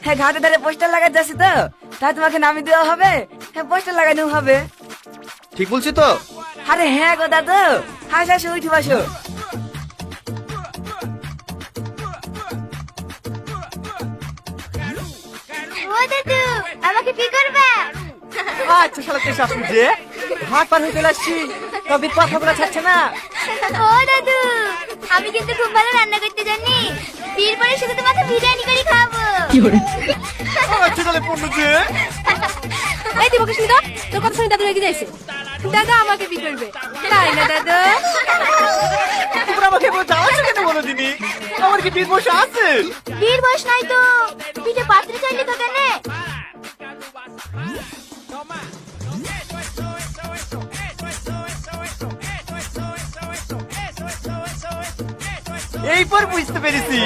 হ্যাঁ ঘাটে ধারে পোস্টার লাগাতে যাচ্ছি তো, তাই তোমাকে নামিয়ে দেওয়া হবে, হ্যাঁ পোস্টার লাগানো হবে। ঠিক বলছি তো? আরে হ্যাঁ গো দাদু, হাসি হাসি উঠে বসো। ও দাদু, আমাকে কি করবে? আচ্ছা শালা তুই শাশুড়ি যে হাত পার হয়ে চলে আসছি, তবে কথা বলা ছাড়ছে না। ও দাদু, আমি কিন্তু খুব ভালো রান্না করতে জানি। বিয়ের পরে শুধু তোমাকে বিরিয়ানি করে খাবো। আচ্ছা তাহলে পড়লো যে এই দিবকে শুনি তো, তোর কথা শুনে দাদু রেগে যাইছে। দাদা আমাকে বি করবে, তাই না দাদু? তোমরা আমাকে যাওয়ার কেন বলো দিনি? আমার কি বীর বসে আছে? বিয়ের বয়স নাই তো, পিঠে পাত্রে চাইলে তো কেন? এইবার বুঝতে পেরেছি